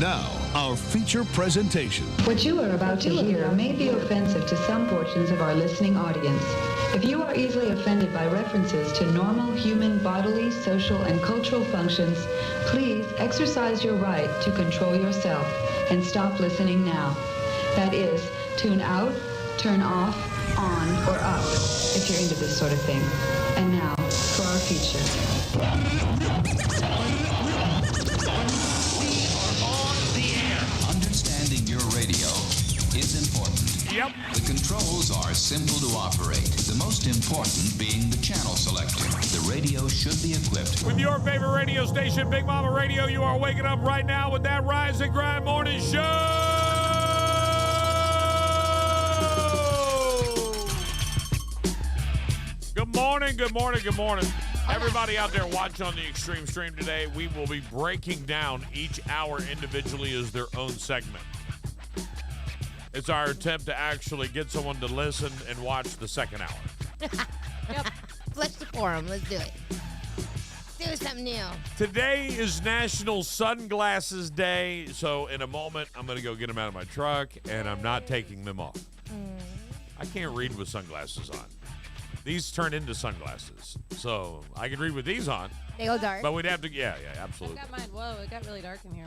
Now, our feature presentation. What you are about to hear may be offensive to some portions of our listening audience. If you are easily offended by references to normal human bodily, social, and cultural functions, please exercise your right to control yourself and stop listening now. That is, tune out, turn off, on, or up, if you're into this sort of thing. And now, for our feature. Understanding your radio is important. Yep. The controls are simple to operate. The most important being the channel selector. The radio should be equipped With your favorite radio station, Big Mama Radio, you are waking up right now with that Rise and Grind Morning Show. Good morning, good morning, good morning. Everybody out there watching on the Extreme Stream today, we will be breaking down each hour individually as their own segment. It's our attempt to actually get someone to listen and watch the second hour. Yep. Flex the forum. Let's do it. Do something new. Today is National Sunglasses Day, so in a moment, I'm going to go get them out of my truck, and I'm not taking them off. I can't read with sunglasses on. These turn into sunglasses, so I can read with these on. They go dark. But we'd have to, yeah, absolutely. I got mine. Whoa, it got really dark in here.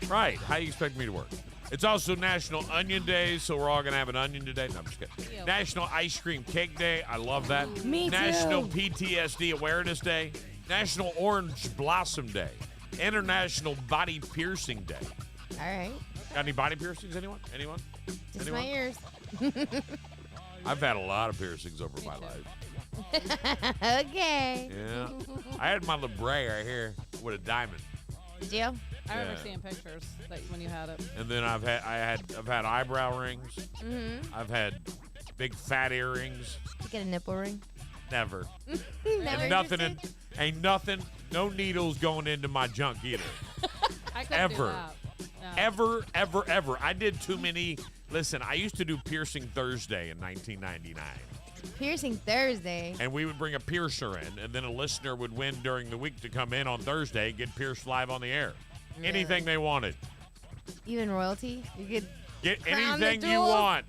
Right. How you expect me to work? It's also National Onion Day, so we're all going to have an onion today. No, I'm just kidding. Ew. National Ice Cream Cake Day. I love that. Me too. National PTSD Awareness Day. National Orange Blossom Day. International Body Piercing Day. All right. Got any body piercings, anyone? Anyone? Just Anyone? my ears. I've had a lot of piercings over my life. Okay. Yeah. I had my labret right here with a diamond. Did you? I remember Yeah. seeing pictures that when you had it. And then I've had eyebrow rings. Mm-hmm. I've had big fat earrings. Did you get a nipple ring? Never. Never And nothing interested? ain't nothing, no needles going into my junk either. I couldn't Ever. do that. No. Ever. I did too many. Listen, I used to do Piercing Thursday in 1999. Piercing Thursday. And we would bring a piercer in, and then a listener would win during the week to come in on Thursday, get pierced live on the air. Really? Anything they wanted. Even royalty? You could. Get Crown the anything you jewels? want.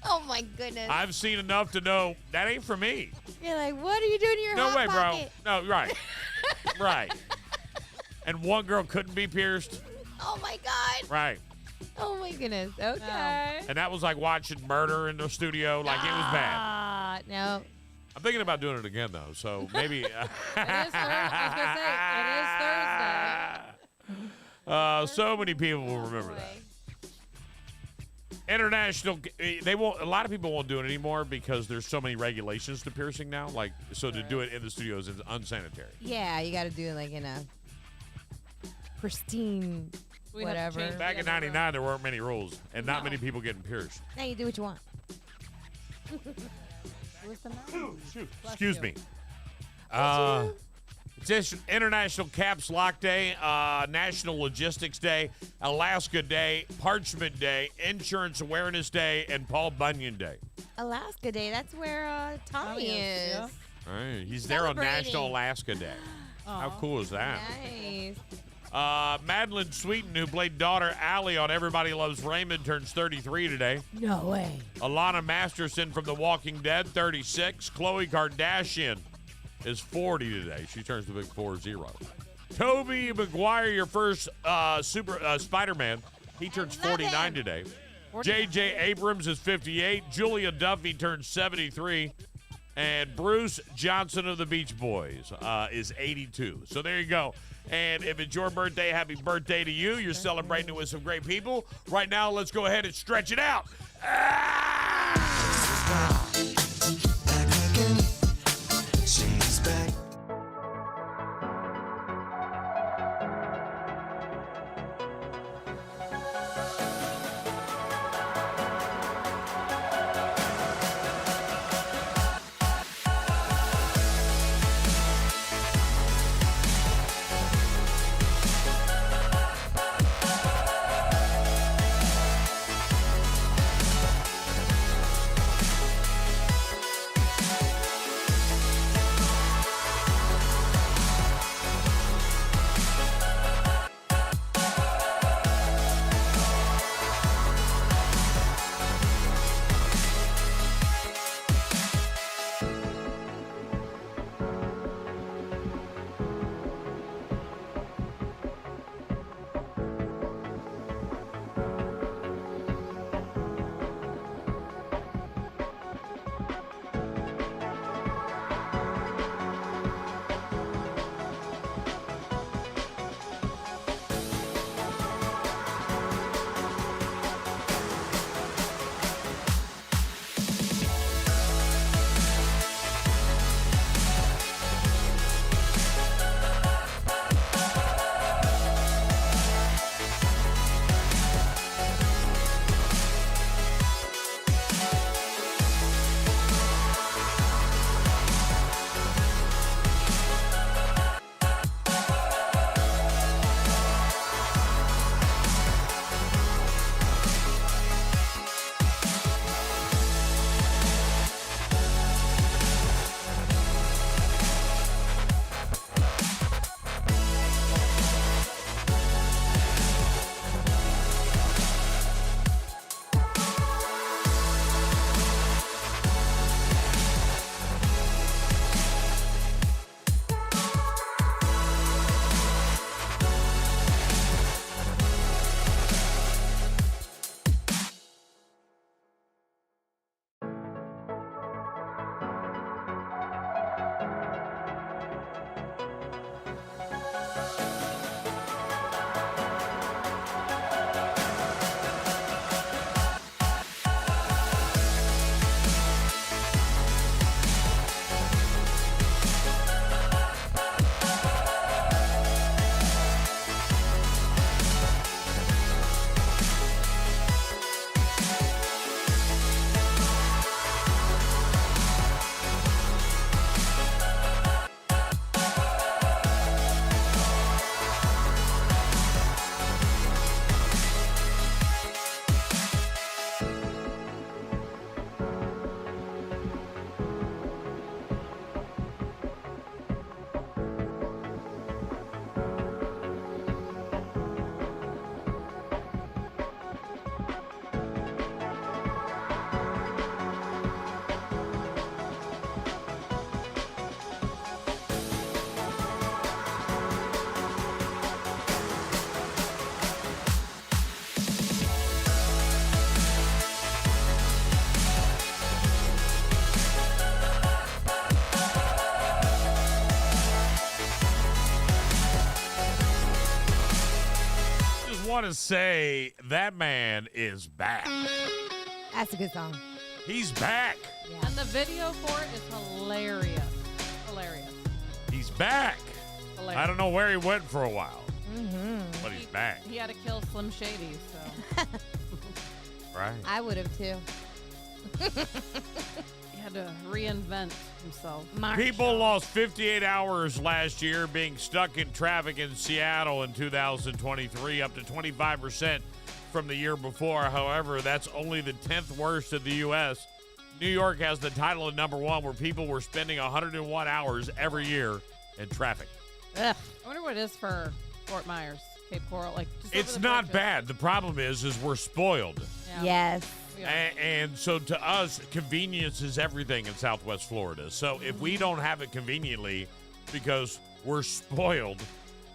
Oh my goodness. I've seen enough to know that ain't for me. You're like, what are you doing in your No hot way, pocket? bro. No, right. Right. And one girl couldn't be pierced. Oh my god. Right. Oh my goodness. Okay. And that was like watching murder in the studio. Like, it was bad. No. I'm thinking about doing it again, though. So maybe. It is Thursday. I was going to say, it is Thursday. So many people will remember that. International, they won't. A lot of people won't do it anymore because there's so many regulations to piercing now. Like, so to do it in the studios is unsanitary. Yeah, you got to do it like in a pristine We have to whatever. change Back in the other '99, there weren't many rules, and not No. many people getting pierced. Now you do what you want. Listen up. Excuse you. me. It's International Caps Lock Day, National Logistics Day, Alaska Day, Parchment Day, Insurance Awareness Day, and Paul Bunyan Day. Alaska Day. That's where Tommy is. Yeah. All right, he's there on Celebrating. National Alaska Day. How cool is that? Nice. Madeline Sweeten, who played daughter Allie on Everybody Loves Raymond, turns 33 today. No way. Alana Masterson from The Walking Dead, 36. Khloe Kardashian is 40 today. She turns the big 40. Tobey Maguire, your first Spider-Man, he turns 49 today. J.J. Abrams is 58. Julia Duffy turns 73. And Bruce Johnson of the Beach Boys is 82. So there you go. And if it's your birthday, happy birthday to you. You're celebrating it with some great people. Right now, let's go ahead and stretch it out. She's back. want to say that man is back. That's a good song. He's back. Yeah. And the video for it is hilarious. Hilarious. He's back. Hilarious. I don't know where he went for a while, Mm-hmm. but he's back. He had to kill Slim Shady, so Right. I would have too. he had to reinvent himself. People lost 58 hours last year being stuck in traffic in Seattle in 2023, up to 25% from the year before. However, that's only the 10th worst in the U.S. New York has the title of number one, where people were spending 101 hours every year in traffic. Ugh. I wonder what it is for Fort Myers, Cape Coral. Like, just It's over the not bridge. bad. The problem is we're spoiled. Yeah. Yes. Yeah. And so to us, convenience is everything in Southwest Florida. So if we don't have it conveniently because we're spoiled,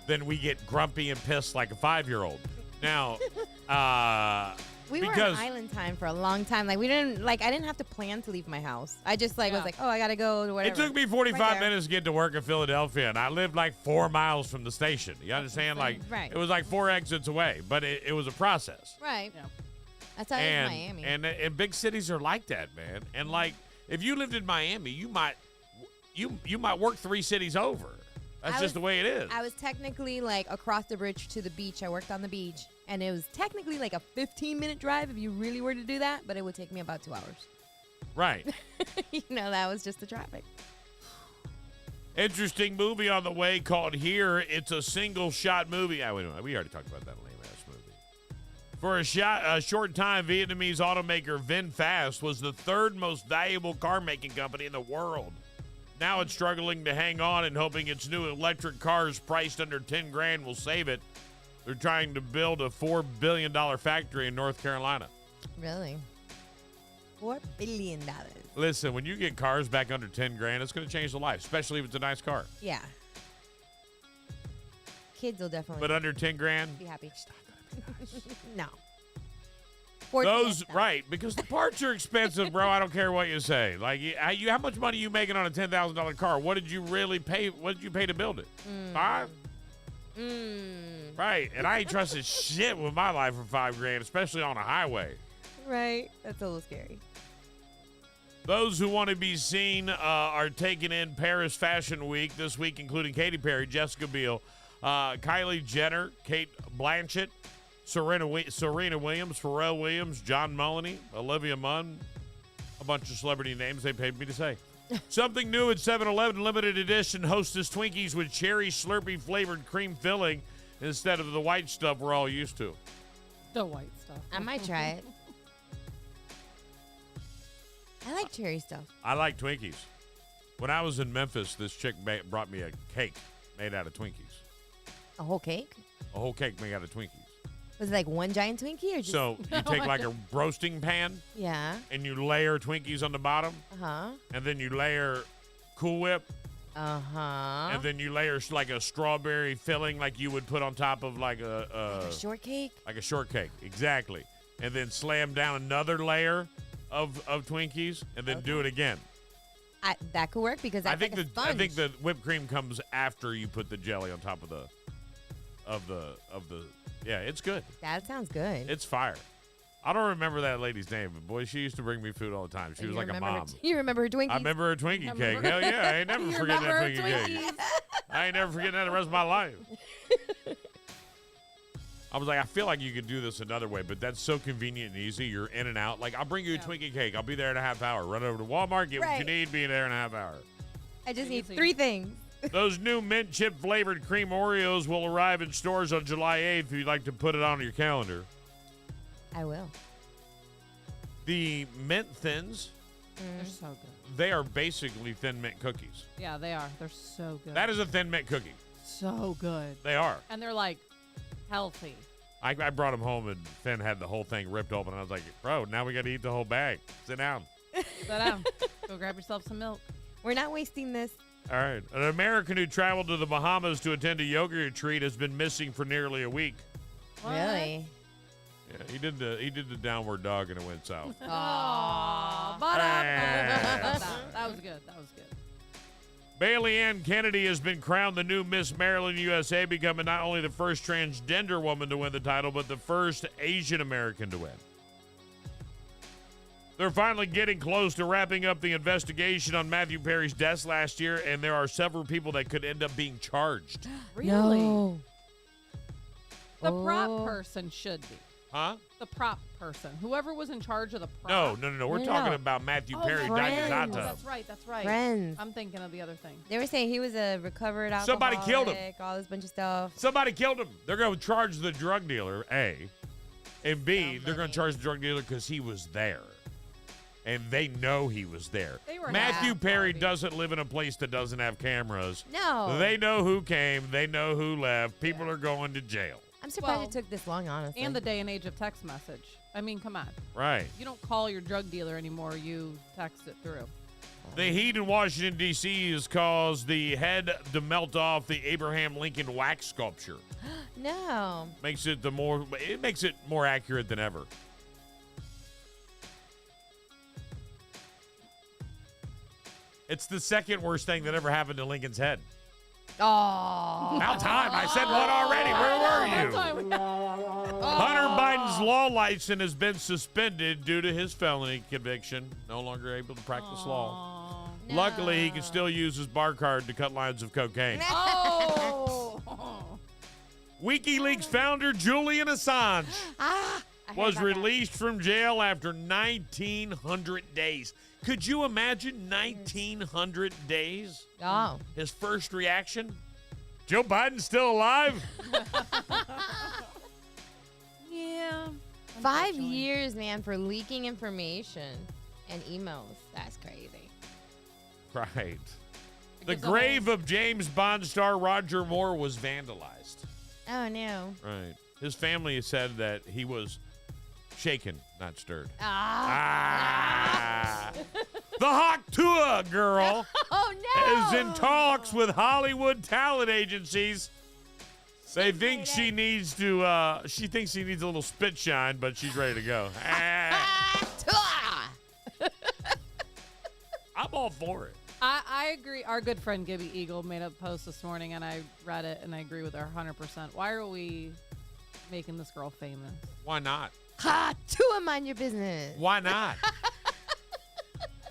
then we get grumpy and pissed like a 5-year-old. Now, We were because on island time for a long time. Like, I didn't have to plan to leave my house. I just, was like, oh, I got to go to whatever. it took me 45 Right there. minutes to get to work in Philadelphia, and I lived like 4 miles from the station. You understand? Like, Right. it was like 4 exits away, but it was a process. Right. Yeah. That's how it is in Miami. And big cities are like that, man. And like, if you lived in Miami, you might work 3 cities over. That's just the way it is. I was technically like across the bridge to the beach. I worked on the beach, and it was technically like a 15-minute drive if you really were to do that, but it would take me about 2 hours. Right. That was just the traffic. Interesting movie on the way called Here. It's a single shot movie. Wait a minute. We already talked about that lame-ass movie. For a short time, Vietnamese automaker VinFast was the 3rd most valuable car making company in the world. Now it's struggling to hang on and hoping its new electric cars priced under 10 grand will save it. They're trying to build a $4 billion factory in North Carolina. Really? $4 billion. Listen, when you get cars back under 10 grand, it's going to change the life, especially if it's a nice car. Yeah. Kids will definitely But under 10 grand, be happy. it's not going to be nice. No. Those, right, because the parts are expensive, bro. I don't care what you say. Like, how much money are you making on a $10,000 car? What did you really pay? What did you pay to build it? 5? Right, and I ain't trusted shit with my life for 5 grand, especially on a highway. Right. That's a little scary. Those who want to be seen are taking in Paris Fashion Week this week, including Katy Perry, Jessica Biel, Kylie Jenner, Kate Blanchett, Serena Williams, Pharrell Williams, John Mulaney, Olivia Munn, a bunch of celebrity names they paid me to say. Something new at 7-Eleven limited edition Hostess Twinkies with cherry Slurpee flavored cream filling instead of the white stuff we're all used to. The white stuff. I might try it. I like cherry stuff. I like Twinkies. When I was in Memphis, this chick brought me a cake made out of Twinkies. A whole cake? A whole cake made out of Twinkies. Was it like one giant Twinkie or just? So you take like a roasting pan Yeah. and you layer Twinkies on the bottom, Uh-huh. and then you layer Cool Whip, Uh-huh. and then you layer like a strawberry filling like you would put on top of like a Shortcake? like a shortcake. Exactly. And then slam down another layer of Twinkies and then do it again. That could work because that's I think like a sponge. I think the whipped cream comes after you put the jelly on top of the yeah, it's good. That sounds good. It's fire. I don't remember that lady's name, but boy, she used to bring me food all the time. She was like a mom. You remember her Twinkies? I remember her Twinkie cake. Hell yeah, I ain't never You forgetting that remember Twinkie cake. I ain't never forgetting that the rest of my life. I was like, I feel like you could do this another way, but that's so convenient and easy. You're in and out. Like, I'll bring you a Twinkie cake. I'll be there in a half hour. Run over to Walmart, get what you Right. need, be there in a half hour. I just need Easy. 3 things. Those new mint chip flavored cream Oreos will arrive in stores on July 8th if you'd like to put it on your calendar. I will. The mint thins, They're so good. they are basically thin mint cookies. Yeah, they are. They're so good. That is a thin mint cookie. so good. They are. And they're like healthy. I brought them home and Finn had the whole thing ripped open. And I was like, bro, now we got to eat the whole bag. Sit down. Sit down. Go grab yourself some milk. We're not wasting this. All right. An American who traveled to the Bahamas to attend a yoga retreat has been missing for nearly a week. What? Really? Yeah, he did the downward dog and it went south. Aw, but Eh. that was good. That was good. Bailey Ann Kennedy has been crowned the new Miss Maryland USA, becoming not only the first transgender woman to win the title, but the first Asian American to win. They're finally getting close to wrapping up the investigation on Matthew Perry's death last year, and there are several people that could end up being charged. Really? No. The prop Oh. person should be. Huh? The prop person. Whoever was in charge of the prop. No. We're No. talking about Matthew Perry dying in his hot Friends. tub. That's right. That's right. Friends. I'm thinking of the other thing. They were saying he was a recovered alcoholic. Somebody killed him. All this bunch of stuff. Somebody killed him. They're going to charge the drug dealer, A. And B, Sounds they're going funny. to charge the drug dealer because he was there. And they know he was there. They were Matthew half Perry party. doesn't live in a place that doesn't have cameras. No. They know who came. They know who left. People are going to jail. I'm surprised Well, it took this long, honestly. And the day and age of text message. I mean, come on. Right. You don't call your drug dealer anymore. You text it through. The heat in Washington, D.C. has caused the head to melt off the Abraham Lincoln wax sculpture. No. It makes it more accurate than ever. It's the second worst thing that ever happened to Lincoln's head. Oh. About time. I said one already. Where were you? Hunter Biden's law license has been suspended due to his felony conviction. No longer able to practice law. Aw. Luckily, he can still use his bar card to cut lines of cocaine. Oh. WikiLeaks founder Julian Assange I heard was about that. released from jail after 1,900 days. Could you imagine 1,900 days? Oh. His first reaction? Joe Biden's still alive? Yeah. 5 Unfortunately. years, man, for leaking information and emails. That's crazy. Right. The gives a grave whole- of James Bond star Roger Moore was vandalized. Oh, no. Right. His family said that he was shaken, not stirred. Ah. The Hawk girl Oh, no. is in talks with Hollywood talent agencies. They Shouldn't think say she needs to, she thinks she needs a little spit shine, but she's ready to go. Ah. I'm all for it. I agree. Our good friend Gibby Eagle made a post this morning, and I read it, and I agree with her 100%. Why are we making this girl famous? Why not? Ha! Tua, mind your business. Why not?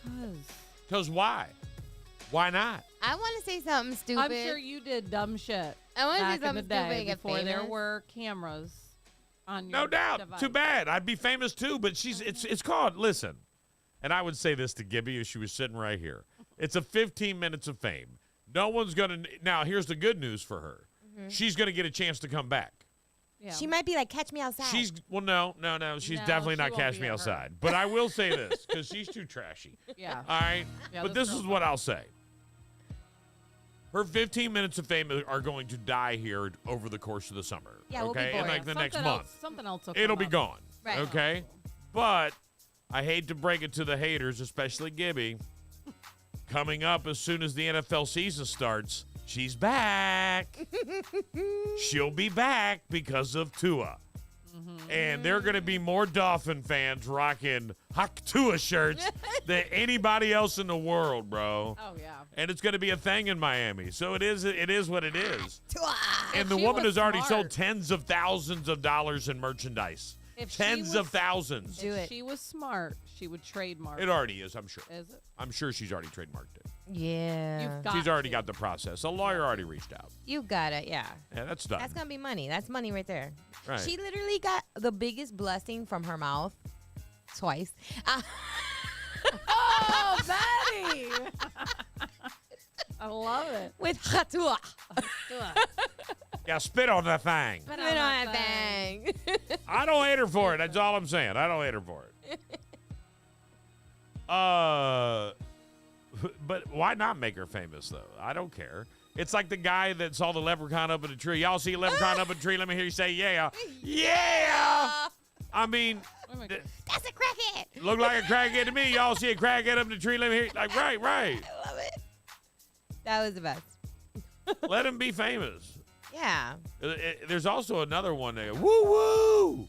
Because Because why? Why not? I want to say something stupid. I'm sure you did dumb shit I want to say back in the something stupid day and get before there famous. were cameras on your No doubt. device. Too bad. I'd be famous too, but it's called, listen, and I would say this to Gibby if she was sitting right here. It's a 15 minutes of fame. No one's going to, now here's the good news for her. She's going to get a chance to come back. Yeah. She might be like, catch me outside. She's, well, no. She's No, definitely she not won't Catch be Me ever. Outside. But I will say this, because she's too trashy. Yeah. All right? Yeah, But this this is girl's what I'll say. Her 15 minutes of fame are going to die here over the course of the summer. Yeah, we'll be okay? And bored. like the next Something month. else- something else will It'll come be up. gone. Right. Okay? But I hate to break it to the haters, especially Gibby. Coming up as soon as the NFL season starts, she's back. She'll be back because of Tua. And there are going to be more Dolphin fans rocking Hawk Tua shirts than anybody else in the world, bro. Oh, yeah. And it's going to be a thing in Miami. So it is what it is. Tua. And the she woman was has already smart. sold tens of thousands of dollars in merchandise. If she Tens was- of thousands. Do If it. she was smart, she would trademark. It already is, I'm sure. Is it? I'm sure she's already trademarked it. Yeah. You've got She's already to. got the process. A lawyer already reached out. You got it, yeah. Yeah, that's done. That's going to be money. That's money right there. Right. She literally got the biggest blessing from her mouth twice. Oh, Betty! I love it. With Hatua. Yeah, spit on that thing. Spit Spit on that thing. I don't hate her for it. That's all I'm saying. I don't hate her for it. But why not make her famous, though? I don't care. It's like the guy that saw the leprechaun up in a tree. Y'all see a leprechaun up in a tree? Let me hear you say, yeah. Yeah! I mean, Oh my God. That's a crackhead. look like a crackhead to me. Y'all see a crackhead up in the tree? Let me hear you. Like, right. I love it. That was the best. Let him be famous. Yeah. There's also another one there. Woo woo.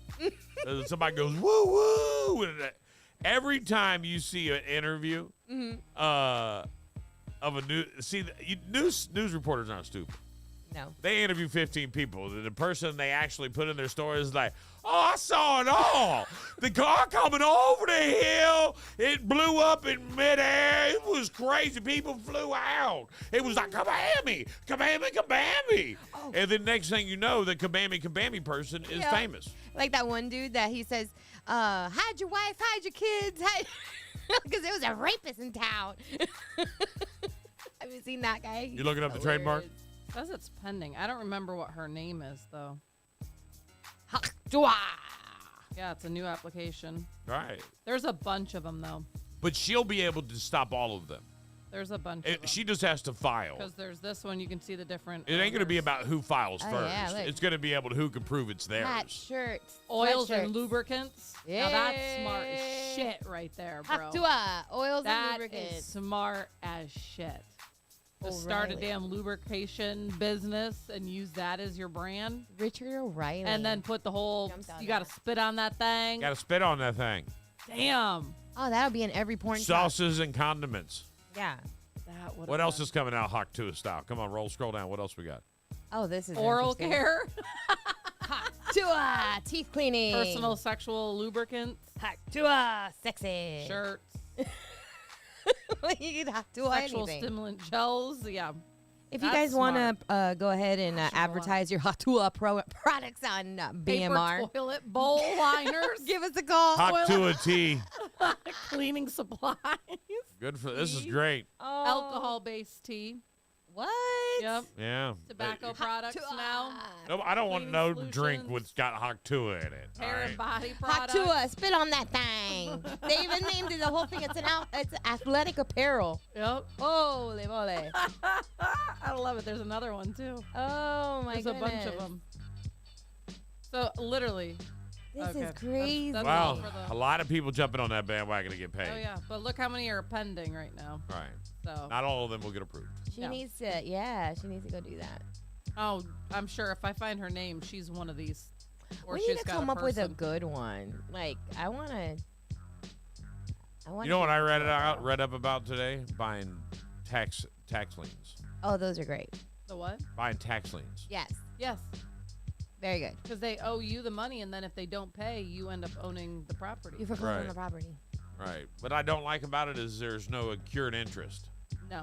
Somebody goes woo woo. Every time you see an interview, of a news reporters aren't stupid. No. They interview 15 people. The person they actually put in their story is like, oh, I saw it all. The car coming over the hill, it blew up in midair. It was crazy. People flew out. It was like, kabammy, kabammy, kabammy. Oh. And then next thing you know, the kabammy, kabammy person is Yeah. famous. Like that one dude that he says, hide your wife, hide your kids, because there was a rapist in town. Have you seen that guy? You looking up the trademark? Says it's pending. I don't remember what her name is though. Yeah, it's a new application. Right. There's a bunch of them though. But she'll be able to stop all of them. There's a bunch of them. She just has to file. Because there's this one, you can see the different. It ain't going to be owners. about who files Oh, first. yeah, look. It's going to be able to who can prove it's theirs. Hat, shirts, Oils sweatshirts. and lubricants. Now that's smart as shit right there, bro. Haktua, oils That and lubricants. is smart as shit. To start a O'Reilly. damn lubrication business and use that as your brand, Richard O'Reilly. and then put the whole. Jumped on You got to that. spit on that thing. Got to spit on that thing. Damn. Oh, that'll be in every porn shop. Sauces and condiments. Yeah. That would've What else been- is coming out Haktua style? Come on, scroll down. What else we got? Oh, this is Oral interesting. care, Haktua, teeth cleaning. personal sexual lubricants, Haktua, sexy. shirts, You can Haktua sexual anything. stimulant gels. Yeah. If you That's guys want to go ahead and Gosh, you know advertise your Haktua products on BMR, Paper toilet bowl liners, give us a call. Haktua tea. cleaning supplies, Good for this is great. Oh, alcohol-based tea. What? Yep. Yeah. Tobacco products Haktua. now. No, I don't want Cleaning no solutions. drink with got Haktua in it. all Hair right? and body products. Haktua, spit on that thing. They even named it the whole thing. It's athletic apparel. Yep. Holy moly. I love it. There's another one too. Oh my There's goodness. a bunch of them. So literally. This Okay, is crazy. that's Wow, all for the- a lot of people jumping on that bandwagon to get paid. Oh yeah, but look how many are pending right now. Right. So. Not all of them will get approved. She Yeah. needs to, yeah, she needs to go do that. Oh, I'm sure if I find her name, she's one of these. Or We she's need to got come up with a person. good one. Like, I want to. You know what I read up about today? Buying tax liens. Oh, those are great. The what? Buying tax liens. Yes. Yes, Very good. because they owe you the money, and then if they don't pay, you end up owning the property. You foreclosed on Right. the property. Right. What I don't like about it is there's no accrued interest. No.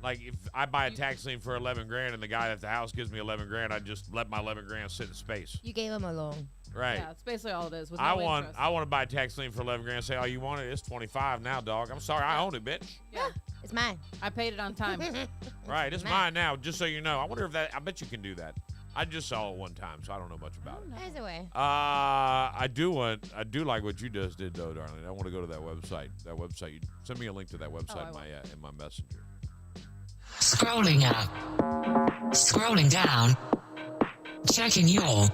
Like if I buy a tax lien for 11 grand and the guy at the house gives me 11 grand, I just let my 11 grand sit in space. You gave him a loan. Right. Yeah, it's basically all it is. With no I want interest. to buy a tax lien for 11 grand and say, oh, you want it? It's 25 now, dog. I'm sorry, I own it, bitch. Yeah, It's mine. I paid it on time. Right, it's mine. mine now, just so you know. I wonder if I bet you can do that. I just saw it one time, so I don't know much about it. There's a way. I do like what you just did, though, darling. I want to go to that website. You send me a link to that website in my messenger. Scrolling up. Scrolling down. Checking your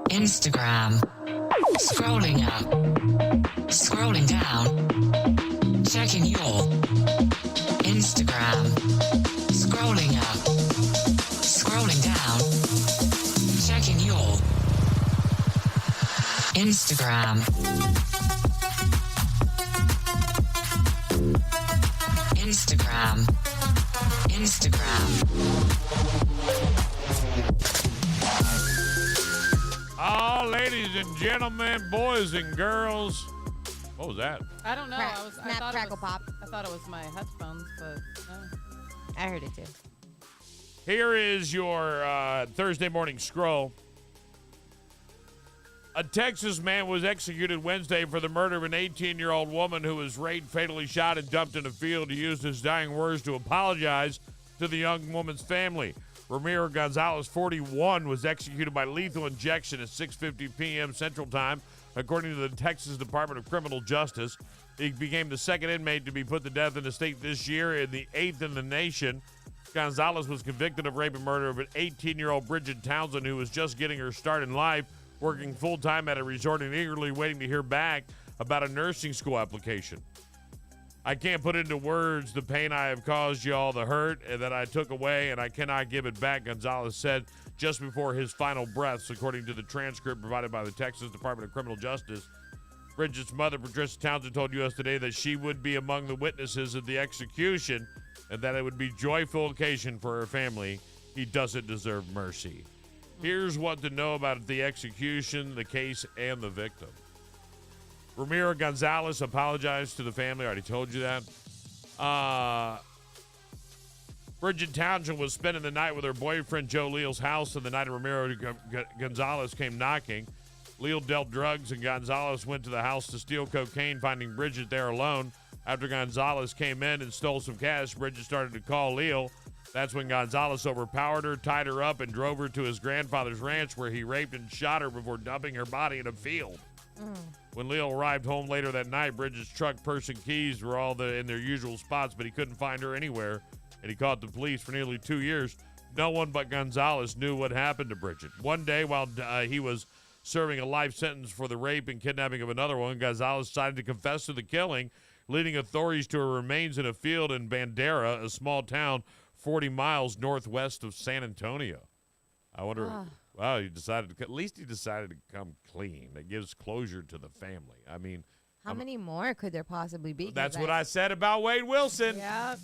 Instagram. Scrolling up. Scrolling down. Checking your Instagram. Scrolling up. Scrolling down. Checking your Instagram. Instagram. Oh, ladies and gentlemen, boys and girls. What was that? I don't know. Crack- I snap, thought crackle, it was, pop. I thought it was my headphones, but no. I heard it too. Here is your Thursday morning scroll. A Texas man was executed Wednesday for the murder of an 18-year-old woman who was raped, fatally shot, and dumped in a field. He used his dying words to apologize to the young woman's family. Ramiro Gonzalez, 41, was executed by lethal injection at 6:50 p.m. Central Time, according to the Texas Department of Criminal Justice. He became the second inmate to be put to death in the state this year and the 8th in the nation. Gonzalez was convicted of rape and murder of an 18-year-old Bridget Townsend who was just getting her start in life, working full-time at a resort and eagerly waiting to hear back about a nursing school application. I can't put into words the pain I have caused y'all, the hurt and that I took away, and I cannot give it back, Gonzalez said just before his final breaths, according to the transcript provided by the Texas Department of Criminal Justice. Bridget's mother, Patricia Townsend, told U.S. Today that she would be among the witnesses of the execution. and that it would be joyful occasion for her family. He doesn't deserve mercy. Here's what to know about the execution, the case, and the victim. Ramiro Gonzalez apologized to the family. I already told you that. Bridget Townsend was spending the night with her boyfriend Joe Leal's house, and the night Ramiro Gonzalez came knocking. Leal dealt drugs, and Gonzalez went to the house to steal cocaine, finding Bridget there alone. After Gonzalez came in and stole some cash, Bridget started to call Leal. That's when Gonzalez overpowered her, tied her up, and drove her to his grandfather's ranch, where he raped and shot her before dumping her body in a field. When Leal arrived home later that night, Bridget's truck, purse, and keys were all in their usual spots, but he couldn't find her anywhere, and he called the police. For nearly 2 years, no one but Gonzalez knew what happened to Bridget. One day, while he was serving a life sentence for the rape and kidnapping of another one, Gonzalez decided to confess to the killing, leading authorities to her remains in a field in Bandera, a small town 40 miles northwest of San Antonio. I wonder, wow, he decided to, at least he decided to come clean. That gives closure to the family. I mean, How many more could there possibly be? that's what I said about Wade Wilson. Yeah.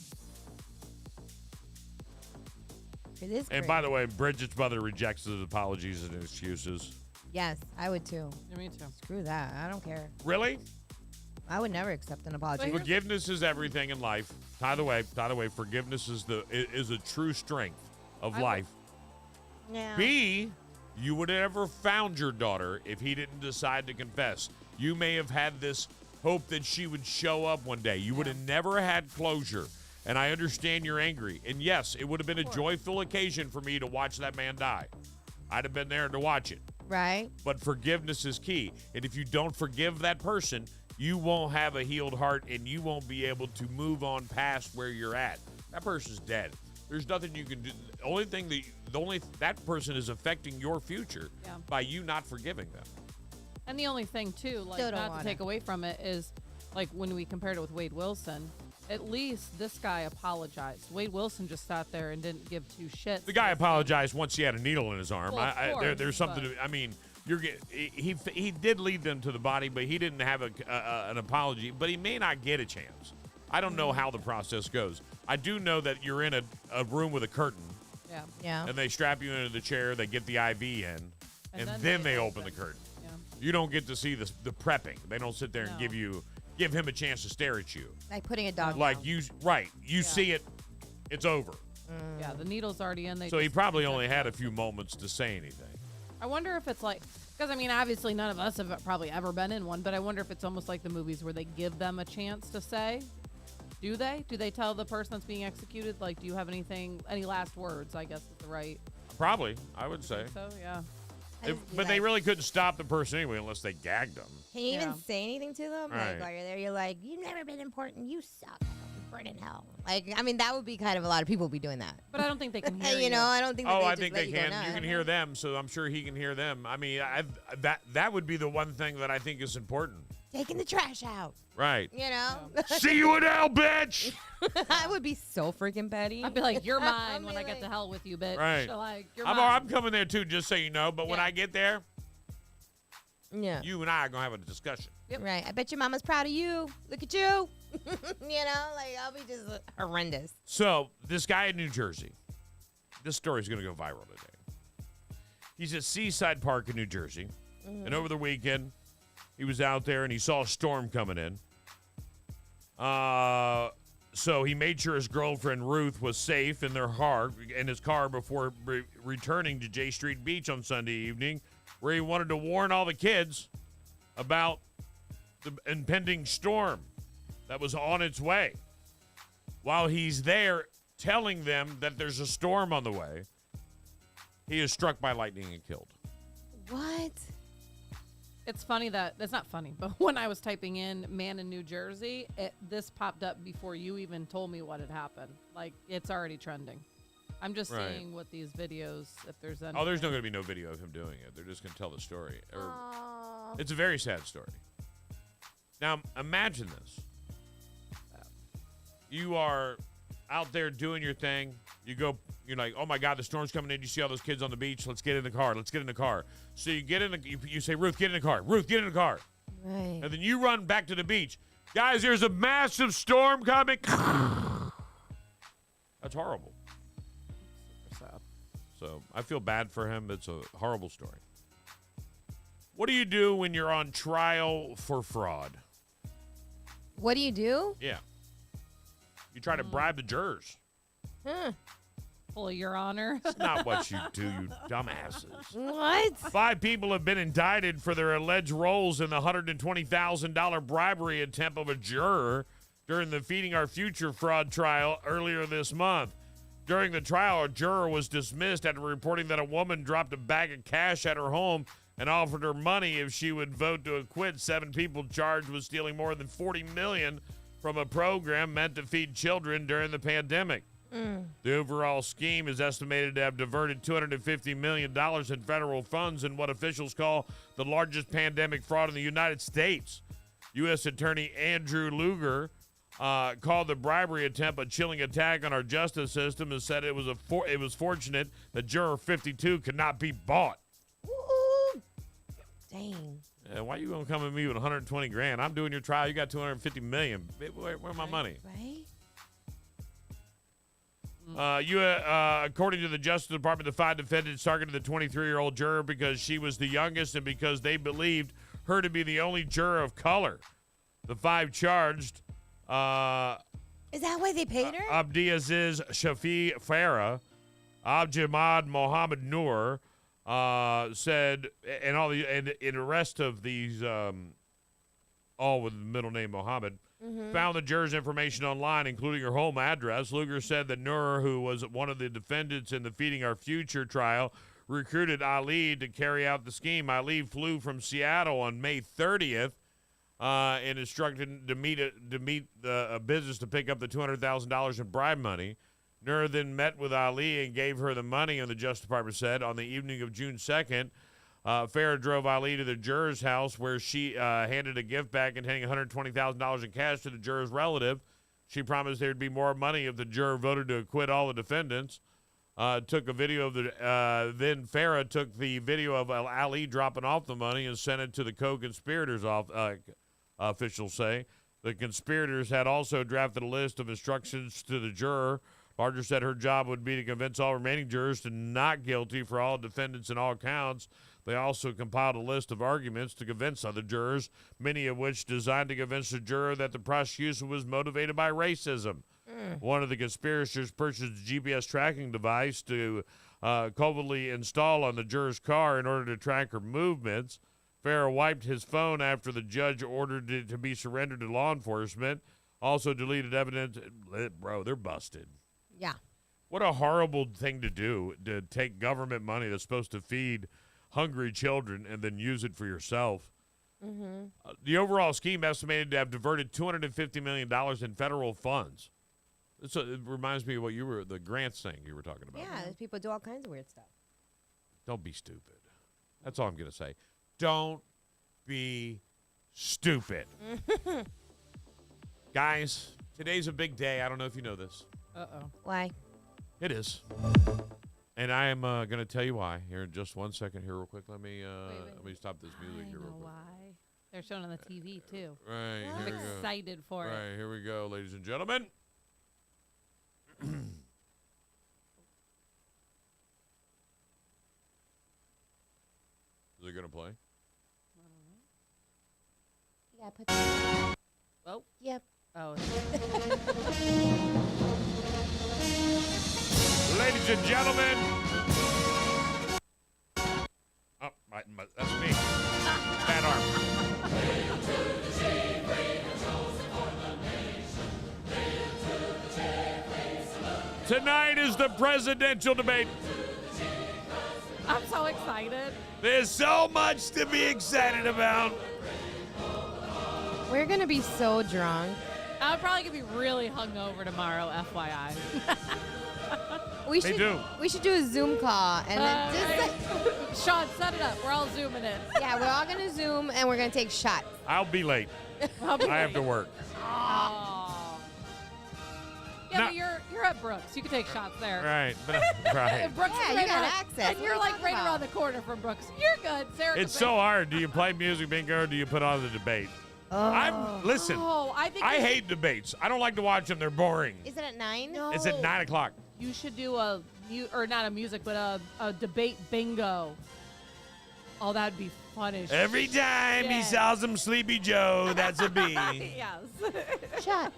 It is. And by the way, Bridget's mother rejects his apologies and excuses. Yes, I would too. Yeah, me too. Screw that. I don't care. Really? I would never accept an apology. Forgiveness is everything in life. By the way, forgiveness is a true strength of life. Yeah. B, you would have never found your daughter if he didn't decide to confess. You may have had this hope that she would show up one day. You would have never had closure. And I understand you're angry. And yes, it would have been a joyful occasion for me to watch that man die. I'd have been there to watch it. Right. But forgiveness is key. And if you don't forgive that person, you won't have a healed heart, and you won't be able to move on past where you're at. That person's dead. There's nothing you can do. That person is affecting your future by you not forgiving them. And the only thing too, like not to take away from it, is like when we compared it with Wade Wilson, at least this guy apologized. Wade Wilson just sat there and didn't give two shits. The guy apologized once he had a needle in his arm. Well, there's something. I mean, he did lead them to the body, but he didn't have an apology. But he may not get a chance. I don't know how the process goes. I do know that you're in a room with a curtain. Yeah. Yeah. And they strap you into the chair. They get the IV in, and then they open the curtain. Yeah. You don't get to see the prepping. They don't sit there and give him a chance to stare at you. Like putting a dog Like down. you see it, it's over. Yeah, the needle's already in. So he probably only had a few moments to say anything. I wonder if it's like, because I mean, obviously none of us have probably ever been in one, but I wonder if it's almost like the movies where they give them a chance to say. Do they? Do they tell the person that's being executed, like, do you have any last words, I guess is the right. Probably, I would say. So, yeah. But they really couldn't stop the person anyway unless they gagged them. Can you even say anything to them? Right. Like, while you're there, you're like, you've never been important. You suck. Burn in hell. Like, I mean, that would be kind of a lot of people be doing that. But I don't think they can hear you know, I don't think that I just think let they you go can. nuts. You can hear them, so I'm sure he can hear them. I mean, that would be the one thing that I think is important. Taking the trash out. Right. You know? See you in hell, bitch! I would be so freaking petty. I'd be like, you're mine when I get to hell with you, bitch. Right. Like, you're I'm mine. coming there too, just so you know. But when I get there, you and I are going to have a discussion. Yep. Right. I bet your mama's proud of you. Look at you. You know, like, I'll be just horrendous. So, this guy in New Jersey, this story is going to go viral today. He's at Seaside Park in New Jersey. And over the weekend, he was out there and he saw a storm coming in. So he made sure his girlfriend Ruth was safe in his car before returning to J Street Beach on Sunday evening, where he wanted to warn all the kids about the impending storm that was on its way. While he's there telling them that there's a storm on the way, he is struck by lightning and killed. What? It's funny that, it's not funny, but when I was typing in man in New Jersey, this popped up before you even told me what had happened. Like, it's already trending. I'm just seeing what these videos, if there's any. Oh, there's not going to be no video of him doing it. They're just going to tell the story. It's a very sad story. Now, imagine this. You are out there doing your thing. You're like, oh my God, the storm's coming in. You see all those kids on the beach. Let's get in the car. Let's get in the car. So you get in you say, Ruth, get in the car. Ruth, get in the car. Right. And then you run back to the beach. Guys, there's a massive storm coming. That's horrible. Super sad. So I feel bad for him. It's a horrible story. What do you do when you're on trial for fraud? What do you do? Yeah. You try to bribe the jurors. Full of your honor. It's not what you do, you dumbasses. What? 5 people have been indicted for their alleged roles in the $120,000 bribery attempt of a juror during the Feeding Our Future fraud trial earlier this month. During the trial, a juror was dismissed after reporting that a woman dropped a bag of cash at her home and offered her money if she would vote to acquit 7 people charged with stealing more than $40 million from a program meant to feed children during the pandemic. The overall scheme is estimated to have diverted $250 million in federal funds in what officials call the largest pandemic fraud in the United States. U.S. Attorney Andrew Luger called the bribery attempt a chilling attack on our justice system and said it was fortunate that Juror 52 could not be bought. Ooh. Dang. Why you gonna come at me with 120 grand? I'm doing your trial. You got 250 million. Where my money? Right? According to the Justice Department, the 5 defendants targeted the 23-year-old juror because she was the youngest and because they believed her to be the only juror of color. The 5 charged Is that why they paid her? Abdiaziz Shafi Farah, Abjamad Mohammed Noor, said, and the rest of these, all with the middle name Mohammed, found the juror's information online, including her home address. Luger said that Noor, who was one of the defendants in the Feeding Our Future trial, recruited Ali to carry out the scheme. Ali flew from Seattle on May 30th and instructed to meet a business to pick up the $200,000 in bribe money. Noor then met with Ali and gave her the money, and the Justice Department said on the evening of June 2nd, Farah drove Ali to the juror's house where she handed a gift bag containing $120,000 in cash to the juror's relative. She promised there would be more money if the juror voted to acquit all the defendants. Took a video of then Farah took the video of Ali dropping off the money and sent it to the co-conspirators, officials say. The conspirators had also drafted a list of instructions to the juror. Barger said her job would be to convince all remaining jurors to not guilty for all defendants in all counts. They also compiled a list of arguments to convince other jurors, many of which designed to convince the juror that the prosecution was motivated by racism. One of the conspirators purchased a GPS tracking device to covertly install on the juror's car in order to track her movements. Farah wiped his phone after the judge ordered it to be surrendered to law enforcement. Also deleted evidence. Bro, they're busted. Yeah. What a horrible thing to do, to take government money that's supposed to feed hungry children and then use it for yourself. The overall scheme estimated to have diverted $250 million in federal funds. So it reminds me of the grants thing you were talking about. Yeah, people do all kinds of weird stuff. Don't be stupid. That's all I'm going to say. Don't be stupid. Guys, today's a big day. I don't know if you know this. Uh-oh. Why? It is. And I am going to tell you why. Here in just 1 second here real quick. Let me stop this music I here real know quick. why. They're showing on the TV, too. Right, I'm here we go. excited for it. Right, here we go, ladies and gentlemen. Is it going to play? Yeah, put that. Oh. Yep. Oh. Ladies and gentlemen. Oh, that's me. Bad arm. Tonight is the presidential debate. I'm so excited. There's so much to be excited about. We're going to be so drunk. I'm probably going to be really hungover tomorrow, FYI. We They should do. We should do a Zoom call and then just Sean, set it up. We're all zooming in. yeah, we're all gonna Zoom and we're gonna take shots. I'll be late. I have to work. Oh. Yeah, No. but you're at Brooks. You can take shots there. Right, but right. If Brooks Yeah, is you right got around- access. And What you're are you like talking right about? around the corner from Brooks. You're good, Sarah. It's so hard. Do you play music bingo or do you put on the debate? Listen. Oh, I think I you hate debates. I don't like to watch them. They're boring. Is it at 9? No. It's at 9 o'clock. You should do or not a music, but a debate bingo. Oh, that'd be fun as Every time he Yeah. sells them Sleepy Joe, that's a B. Yes. Shot.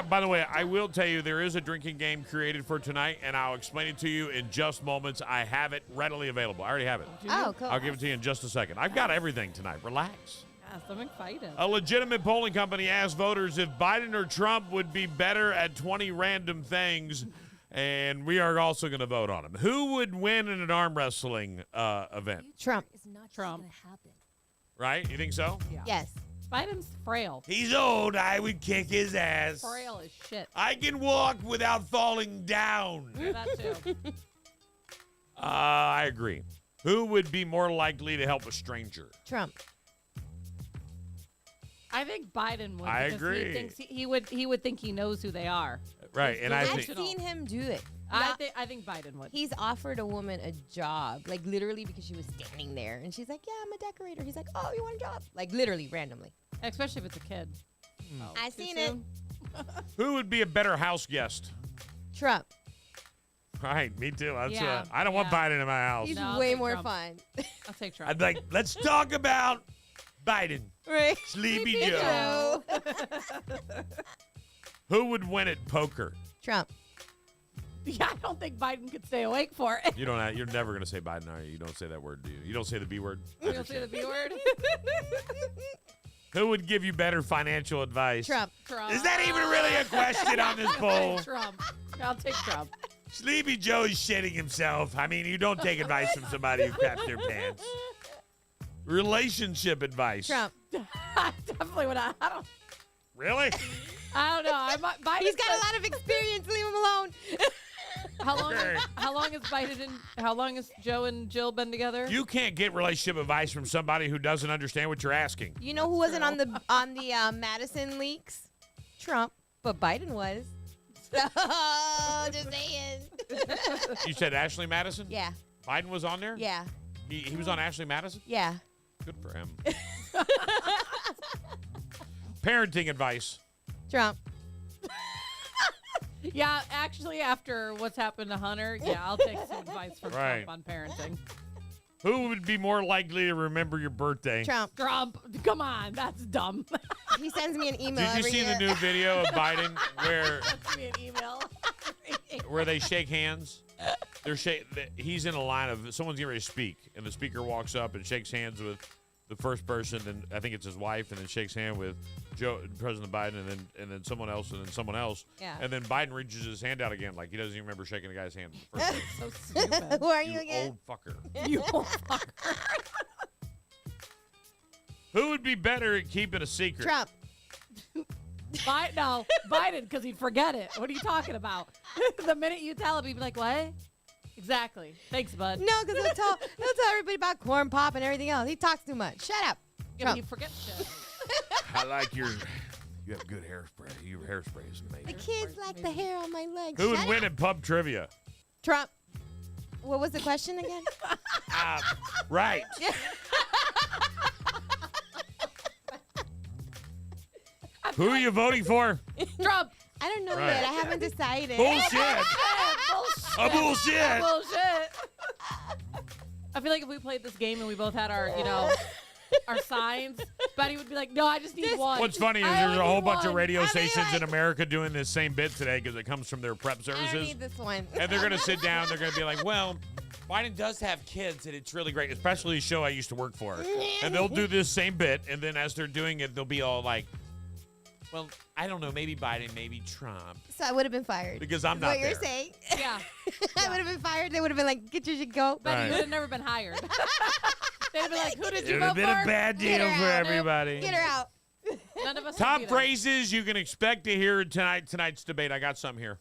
By the way, I will tell you there is a drinking game created for tonight, and I'll explain it to you in just moments. I have it readily available. I already have it. Oh, cool. I'll give it to you in just a second. I've got everything tonight. Relax. Yes, I'm excited. A legitimate polling company asked voters if Biden or Trump would be better at 20 random things, and we are also going to vote on them. Who would win in an arm wrestling event? Trump. Trump. Right? You think so? Yeah. Yes. Biden's frail. He's old. I would kick his ass. Frail as shit. I can walk without falling down. That too. I agree. Who would be more likely to help a stranger? Trump. I think Biden would. I because agree. He thinks he would think he knows who they are. Right, and I I've think Delusional. seen him do it. I think Biden would. He's offered a woman a job, like literally because she was standing there, and she's like, "Yeah, I'm a decorator." He's like, "Oh, you want a job?" Like literally, randomly. Especially if it's a kid. Oh, I too seen it. soon? who would be a better house guest? Trump. Right, me too. That's Yeah, I don't want yeah. Biden in my house. He's No, I'll way take more Trump. fun. I'll take Trump. I'd like, let's talk about Biden. Right. Sleepy Sleepy Joe. Joe. Who would win at poker? Trump. Yeah, I don't think Biden could stay awake for it. You don't. You're never gonna say Biden, are you? You don't say that word, do you? You don't say the B word. You don't say the B word? Who would give you better financial advice? Trump. Trump. Is that even really a question on this poll? Trump. I'll take Trump. Sleepy Joe is shitting himself. I mean, you don't take advice from somebody who craps their pants. Relationship advice. Trump. I definitely would. I don't Really? know. He's got a lot of experience. Leave him alone. How long? Okay. How long has Biden and how long has Joe and Jill been together? You can't get relationship advice from somebody who doesn't understand what you're asking. You know who wasn't on the Madison leaks? Trump, but Biden was. Oh, just saying. You said Ashley Madison? Yeah. Biden was on there? Yeah. He was on Ashley Madison? Yeah. Good for him. Parenting advice. Trump. Yeah, actually, after what's happened to Hunter, yeah, I'll take some advice from Right. Trump on parenting. Who would be more likely to remember your birthday? Trump. Trump, come on, that's dumb. He sends me an email Did you every see year. the new video of Biden Send me an email. where they shake hands? He's in a line of someone's getting ready to speak, and the speaker walks up and shakes hands with the first person, and I think it's his wife, and then shakes hand with President Biden, and then someone else, and then someone else, Yeah. and then Biden reaches his hand out again, like he doesn't even remember shaking a guy's hand. in the first place. So stupid. Who are you You again? old fucker. You old fucker. Who would be better at keeping a secret? Trump. No, Biden, because he'd forget it. What are you talking about? The minute you tell him, he'd be like, what? Exactly. Thanks, bud. No, because he'll tell everybody about corn pop and everything else. He talks too much. Shut up. Yeah, Trump. he forgets shit. I like you have good hairspray. Your hairspray is The amazing. kids like the hair on my legs. Who would Shut win up. at pub trivia? Trump. What was the question again? Right. Who are you voting for? Trump. I don't know Right. yet. I haven't decided. Bullshit. Bullshit. A bullshit. Bullshit. I feel like if we played this game and we both had our, our signs, Betty would be like, no, I just need one. What's funny is I there's only a whole need bunch of one. radio I mean, stations in like- America doing this same bit today because it comes from their prep I don't services. need this one. And they're going to sit down. They're going to be like, well, Biden does have kids, and it's really great, especially the show I used to work for. And they'll do this same bit, and then as they're doing it, they'll be all like, well, I don't know, maybe Biden, maybe Trump. So I would have been fired. Because I'm Is not what you're there. saying. Yeah. I would have been fired. They would have been like, get your shit, go. Betty, Right. you would have never been hired. They'd have been like, who did It you would vote have been a for? bad Get deal her for out. everybody. Get her out. None of us would Top be there. phrases you can expect to hear in tonight's debate. I got some here.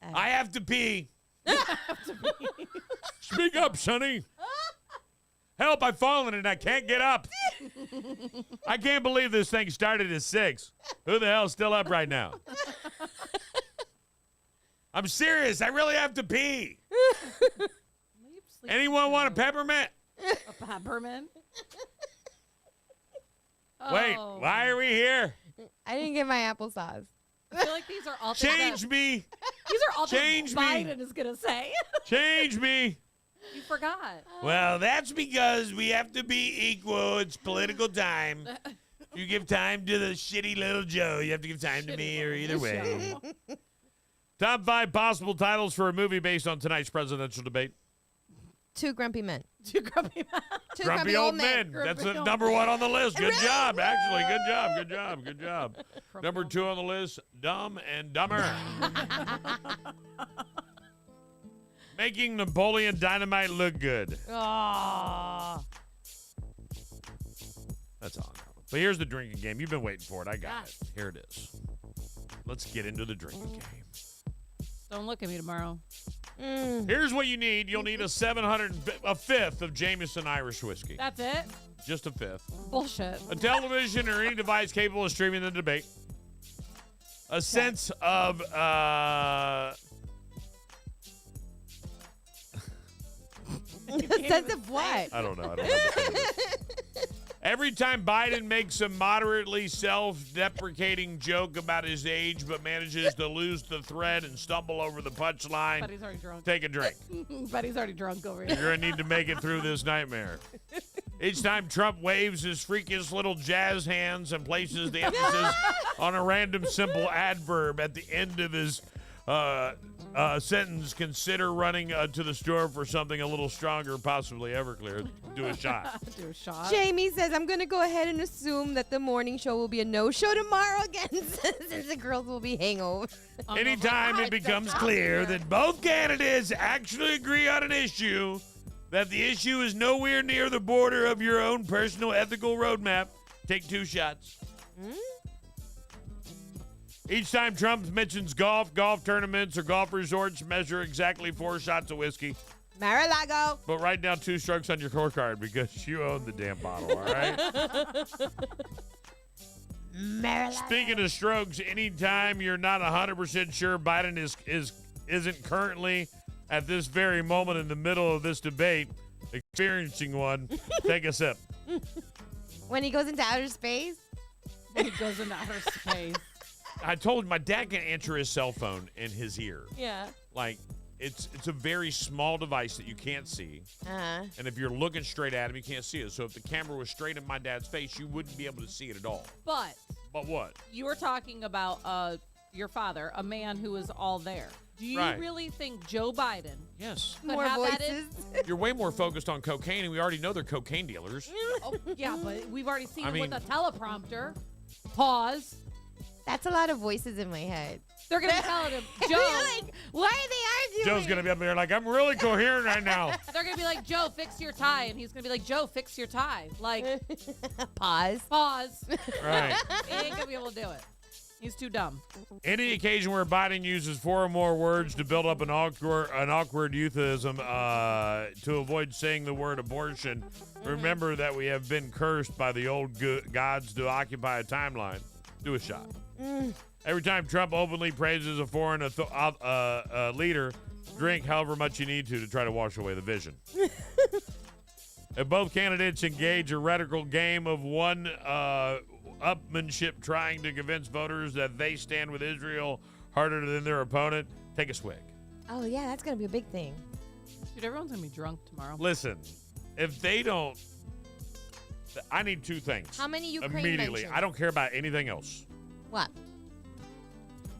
I have to pee. Speak up, Sonny. Help, I've fallen and I can't get up. I can't believe this thing started at 6. Who the hell's still up right now? I'm serious. I really have to pee. Anyone want a peppermint? A peppermint? Wait, Oh. why are we here? I didn't get my applesauce. I feel like these are all Change me. These are all Change things me. Biden is gonna say. Change me. You forgot. Well, that's because we have to be equal. It's political time. You give time to the shitty little Joe. You have to give time to me, or either way. Top 5 possible titles for a movie based on tonight's presidential debate. Two grumpy men. Too grumpy. Two Grumpy old men. Grumpy That's the old number men. 1 on the list. Good job, actually. Good job. Good job. Good job. Number 2 on the list, Dumb and Dumber. Making Napoleon Dynamite look good. Aww. That's all I know. But here's the drinking game. You've been waiting for it. I got it. Here it is. Let's get into the drinking game. Don't look at me tomorrow. Here's what you need. You'll need a fifth of Jameson Irish whiskey. That's it? Just a fifth. Bullshit. A television or any device capable of streaming the debate. A sense of Sense of what? I don't know. Every time Biden makes a moderately self-deprecating joke about his age but manages to lose the thread and stumble over the punchline, But he's already drunk. take a drink. But he's already drunk over You're here. going to need to make it through this nightmare. Each time Trump waves his freakish little jazz hands and places the emphasis on a random simple adverb at the end of his sentence, consider running to the store for something a little stronger, possibly Everclear. Do a shot. Do a shot. Jamie says, I'm going to go ahead and assume that the morning show will be a no-show tomorrow again since the girls will be hangover. Anytime it becomes clear that both candidates actually agree on an issue, that the issue is nowhere near the border of your own personal ethical roadmap, take 2 shots. Each time Trump mentions golf tournaments, or golf resorts, measure exactly 4 shots of whiskey. Mar-a-Lago. But write down 2 strokes on your scorecard because you own the damn bottle, all right? Mar-a-Lago. Speaking of strokes, anytime you're not 100% sure Biden isn't currently at this very moment in the middle of this debate experiencing one, take a sip. When he goes into outer space. He goes into outer space. I told my dad can answer his cell phone in his ear. Yeah. Like, it's a very small device that you can't see. Uh-huh. And if you're looking straight at him, you can't see it. So if the camera was straight in my dad's face, you wouldn't be able to see it at all. But But what? you were talking about your father, a man who is all there. Do you Right. really think Joe Biden Yes. could More have voices. You're way more focused on cocaine, and we already know they're cocaine dealers. Oh, yeah, but we've already seen I him with mean- a teleprompter. Pause. That's a lot of voices in my head. Th're going to tell him, Joe. Joe. Like, why are they arguing? Joe's going to be up there like, I'm really coherent right now. They're going to be like, Joe, fix your tie. And he's going to be like, Joe, fix your tie. Like, Pause. pause. Right. He ain't going to be able to do it. He's too dumb. Any occasion where Biden uses 4 or more words to build up an awkward euphemism to avoid saying the word abortion, remember that we have been cursed by the old gods to occupy a timeline. Do a shot. Every time Trump openly praises a foreign leader, drink however much you need to try to wash away the vision. If both candidates engage a rhetorical game of upmanship trying to convince voters that they stand with Israel harder than their opponent, take a swig. Oh, yeah, that's going to be a big thing. Dude, everyone's going to be drunk tomorrow. Listen, if they don't, I need 2 things. How many Ukraine Immediately. mentions? I don't care about anything else. What?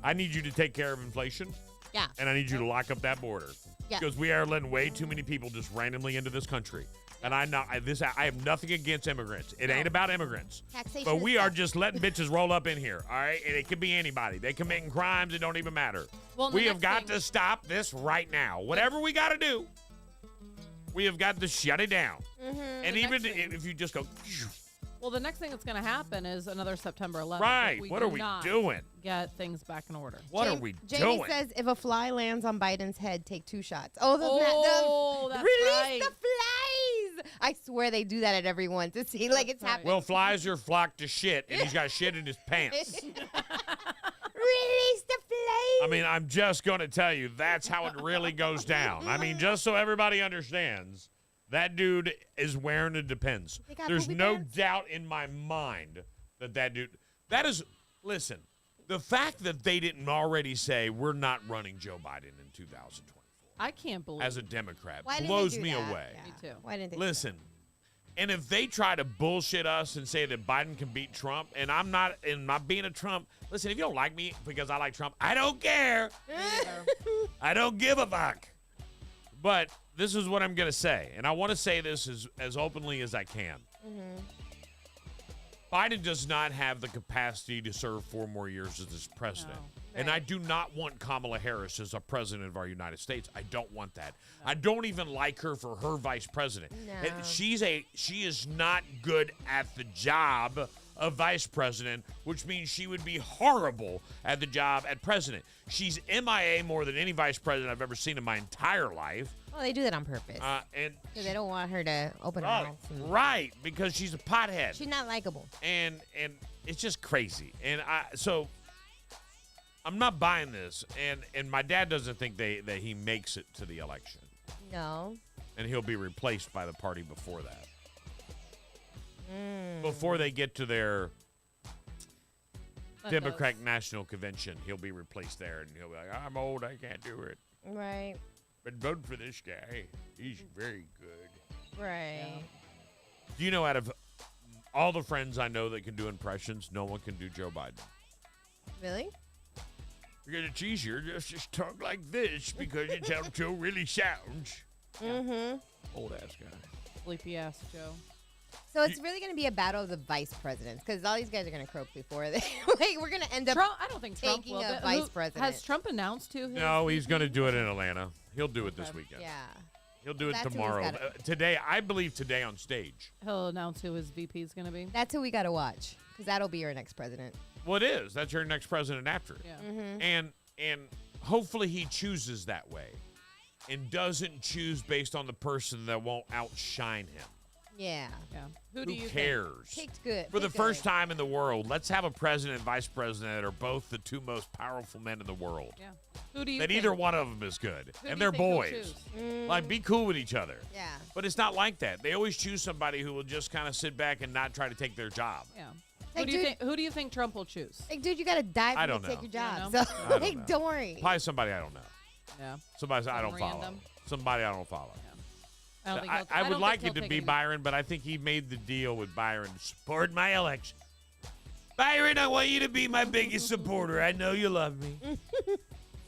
I need you to take care of inflation. Yeah. And I need you to lock up that border. Yeah. Because we are letting way too many people just randomly into this country. And I have nothing against immigrants. It ain't about immigrants. Taxation But is we are bad. just letting bitches roll up in here, all right? And it could be anybody. They committing crimes. It don't even matter. Well, the We have next got thing- to stop this right now. Whatever we got to do, we have got to shut it down. And even next thing- if you just go, Well, the next thing that's going to happen is another September 11th. Right. if What do are we not doing? Get things back in order. what are we Jamie doing? says if a fly lands on Biden's head, take 2 shots. Oh, That's release right. the flies. I swear they do that at everyone to see like it's right. happening. Well, flies are flocked to shit, and he's got shit in his pants. Release the flies. I mean, I'm just going to tell you, that's how it really goes down. I mean, just so everybody understands, that dude is wearing a Depends. They got There's poopy no pants? doubt in my mind that dude. That is, listen, the fact that they didn't already say we're not running Joe Biden in 2024 I can't believe as a Democrat Why didn't blows they do me that? away. Yeah. Me too. Why didn't they? Listen, and if they try to bullshit us and say that Biden can beat Trump, and I'm not being a Trump, listen, if you don't like me because I like Trump, I don't care. I don't give a fuck. But this is what I'm going to say, and I want to say this as openly as I can. Biden does not have the capacity to serve 4 more years as his president. No. And I do not want Kamala Harris as a president of our United States. I don't want that. I don't even like her for her vice president. No. She is not good at the job of vice president, which means she would be horrible at the job at president. She's MIA more than any vice president I've ever seen in my entire life. Well, they do that on purpose. And Because they don't want her to open her mouth. and- right, because she's a pothead. She's not likable. And it's just crazy. And so I'm not buying this. And my dad doesn't think that he makes it to the election. No. And he'll be replaced by the party before that. Before they get to their Democratic National Convention, he'll be replaced there. And he'll be like, I'm old, I can't do it. Right. But vote for this guy. He's very good. Right. Do you know, out of all the friends I know that can do impressions, no one can do Joe Biden? Really? Because it's easier just talk like this because it's how Joe really sounds. Mm-hmm. Old ass guy. Sleepy ass Joe. So it's really going to be a battle of the vice presidents because all these guys are going to croak before they. Like, we're going to end up. Trump, I don't think Trump taking will. a but vice president. Has Trump announced who? No, he's going to do it in Atlanta. He'll do it this weekend. Yeah. He'll do it That's who he's tomorrow. gotta- Today, I believe today on stage. He'll announce who his VP is going to be. That's who we got to watch because that'll be our next president. Well, it is. That's your next president after it. Yeah. And hopefully he chooses that way and doesn't choose based on the person that won't outshine him. Yeah. Yeah. Who Who do you think? cares? Picked good. For the picked first good. time in the world, let's have a president and vice president that are both the 2 most powerful men in the world. Yeah. Who do you That think? either one of them is good. Who And do you they're think he'll boys. choose? Like, be cool with each other. Yeah. But it's not like that. They always choose somebody who will just kind of sit back and not try to take their job. Yeah. Like, Who do you think Trump will choose? Like, dude, you got to die I for don't to take know. your job. You know? So, I don't like, know. don't worry. Probably somebody I don't know. Yeah. Somebody I Some don't follow. random. Somebody I don't follow. I don't think I he'll- would don't like think it he'll to take be any- Byron, but I think he made the deal with Byron to support my election. Byron, I want you to be my biggest supporter. I know you love me.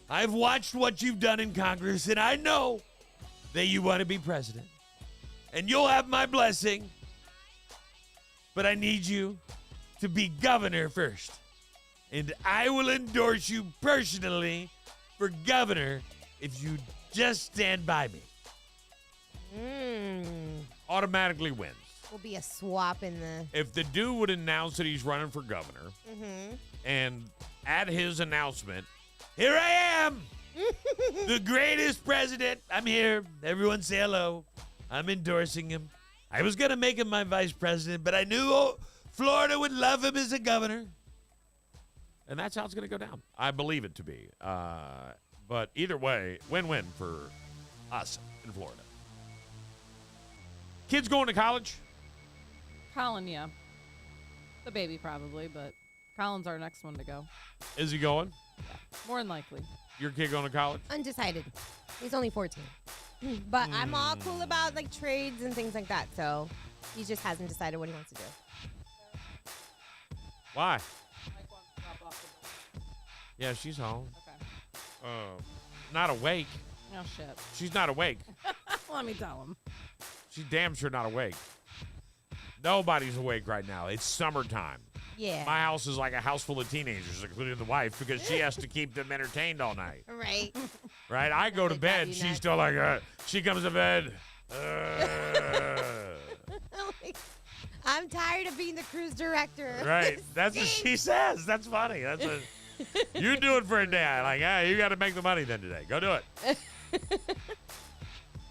I've watched what you've done in Congress, and I know that you want to be president. And you'll have my blessing. But I need you to be governor first. And I will endorse you personally for governor if you just stand by me. Automatically wins. Will be a swap in the. If the dude would announce that he's running for governor and at his announcement, here I am, the greatest president. I'm here. Everyone say hello. I'm endorsing him. I was going to make him my vice president, but I knew Florida would love him as a governor. And that's how it's going to go down. I believe it to be. But either way, win-win for us in Florida. Kids going to college? Colin, yeah. The baby probably, but Colin's our next one to go. Is he going? More than likely. Your kid going to college? Undecided. He's only 14. But I'm all cool about like trades and things like that. So he just hasn't decided what he wants to do. Why? Yeah, she's home. Okay. Not awake. Oh, shit. She's not awake. Let me tell him. She's damn sure not awake. Nobody's awake right now. It's summertime. Yeah. My house is like a house full of teenagers, including the wife, because she has to keep them entertained all night. Right. Right? I go to They bed. got you She's nuts. still like, she comes to bed. I'm tired of being the cruise director. Right. That's what she says. That's funny. That's what you do it for a day. Like, you got to make the money then today. Go do it.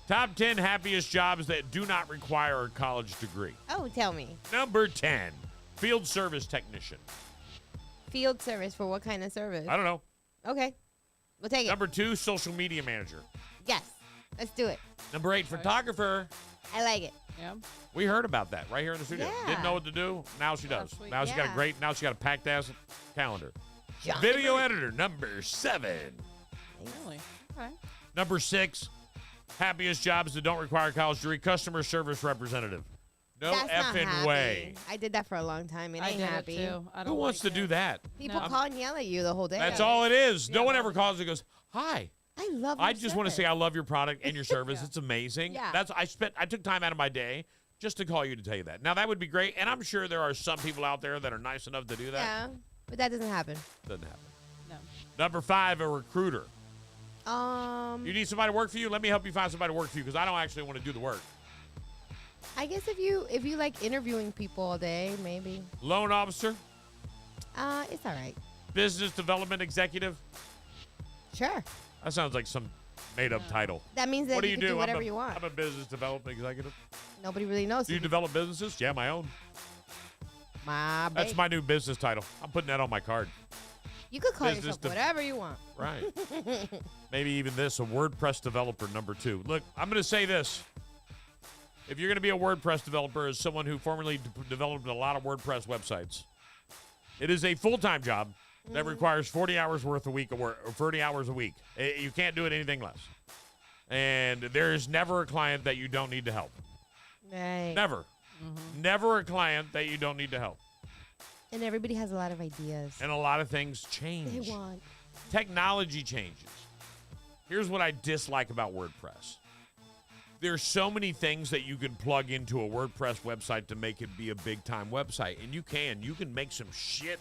Top 10 happiest jobs that do not require a college degree. Oh, tell me. Number 10, field service technician. Field service for what kind of service? I don't know. Okay. We'll take it. Number 2, social media manager. Yes. Let's do it. Number 8, photographer. I like it. Yeah. We heard about that right here in the studio. Yeah. Didn't know what to do. Now she does. sweet. Now she got a Yeah. great. Now she got a packed ass calendar. Johnny Video Bird. editor number 7. Really? Okay. Number 6. Happiest jobs that don't require a college degree. Customer service representative. No That's not effing happy. way. I did that for a long time. It I ain't did happy. it too. I Who don't wants like to do it. that? People No. call and yell at you the whole day. That's all it is. No Yeah, one but- ever calls and goes, "Hi." I love I your just want to service. say I love your product and your service. Yeah. It's amazing. Yeah. I took time out of my day just to call you to tell you that. Now that would be great, and I'm sure there are some people out there that are nice enough to do that. Yeah, but that doesn't happen. Doesn't happen. No. Number 5, a recruiter. Um, You need somebody to work for you? Let me help you find somebody to work for you because I don't actually want to do the work. I guess if you like interviewing people all day, maybe. Loan officer, It's all right. business development executive. Sure. That sounds like some made-up title. That means that What do you you can do do? whatever you want. I'm a business development executive. Nobody really knows. Do you develop businesses? Yeah, my own. My That's baby. my new business title. I'm putting that on my card. You could call business yourself whatever you want. Right. Maybe even this, a WordPress developer number 2. Look, I'm going to say this. If you're going to be a WordPress developer as someone who formerly developed a lot of WordPress websites, it is a full-time job that requires 40 hours worth a week of work, or 30 hours a week. You can't do it anything less. And there's never a client that you don't need to help. Right. Never. Never a client that you don't need to help. And everybody has a lot of ideas. And a lot of things change. They want. Technology changes. Here's what I dislike about WordPress. There's so many things that you can plug into a WordPress website to make it be a big time website. And you can make some shit.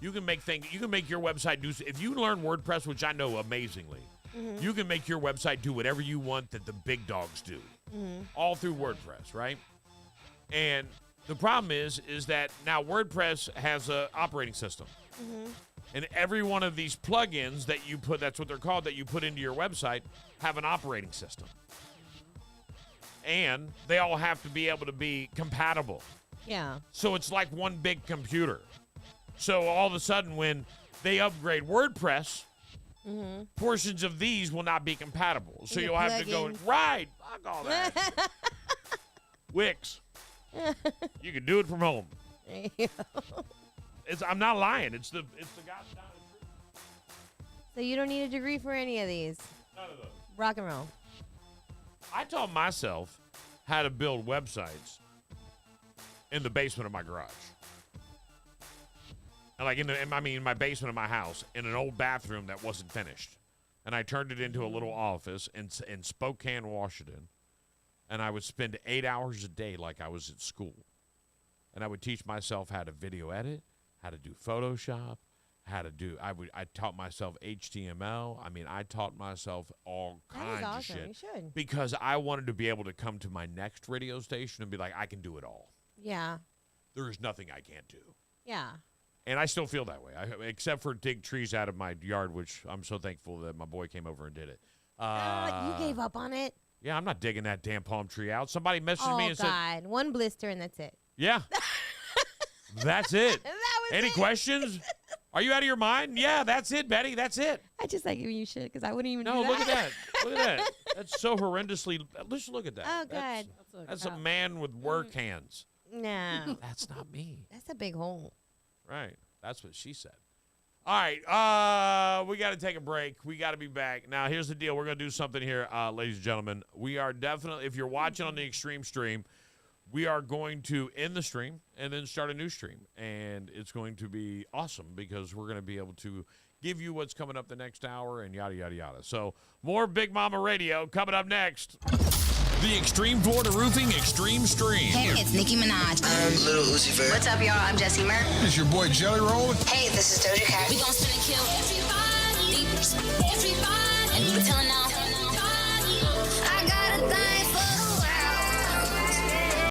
You can make your website do, if you learn WordPress, which I know amazingly, you can make your website do whatever you want that the big dogs do. All through WordPress, right? And the problem is that now WordPress has an operating system. And every one of these plugins that you put, that's what they're called, that you put into your website, have an operating system. And they all have to be able to be compatible. Yeah. So it's like one big computer. So all of a sudden when they upgrade WordPress, portions of these will not be compatible. So And you'll have to go, plugins. right, fuck all that. Wix. You can do it from home. I'm not lying. It's the goddamn truth. So you don't need a degree for any of these. None of those. Rock and roll. I taught myself how to build websites in the basement of my garage. And like in my basement of my house, in an old bathroom that wasn't finished. And I turned it into a little office in Spokane, Washington. And I would spend 8 hours a day like I was at school. And I would teach myself how to video edit, how to do Photoshop, I taught myself HTML. I mean, I taught myself all That kinds is of awesome. shit. You should. Because I wanted to be able to come to my next radio station and be like, I can do it all. Yeah. There is nothing I can't do. Yeah. And I still feel that way, except for dig trees out of my yard, which I'm so thankful that my boy came over and did it. You gave up on it. Yeah, I'm not digging that damn palm tree out. Somebody messaged Oh, me and said, God. One blister and that's it. yeah, that's it. That was Any it. questions? Are you out of your mind? Yeah, that's it, Betty. That's it. I just like giving you shit because I wouldn't even No, do look at that. Look at that. That's so horrendously. Just look at that. Oh, That's- God. That's a man with work hands. No. That's not me. That's a big hole. Right. That's what she said. All right. We got to take a break. We got to be back. Now, here's the deal. We're going to do something here, ladies and gentlemen. We are definitely, if you're watching on the Extreme stream, we are going to end the stream and then start a new stream. And it's going to be awesome because we're going to be able to give you what's coming up the next hour and yada, yada, yada. So more Big Mama Radio coming up next. The Extreme Florida Roofing Extreme Stream. Hey, it's Nicki Minaj. I'm Little Uzi Vert. What's up, y'all? I'm Jessie Murr. This is your boy Jelly Roll. Hey, this is Doja Cat. We gon' spin and kill everybody. And you can tell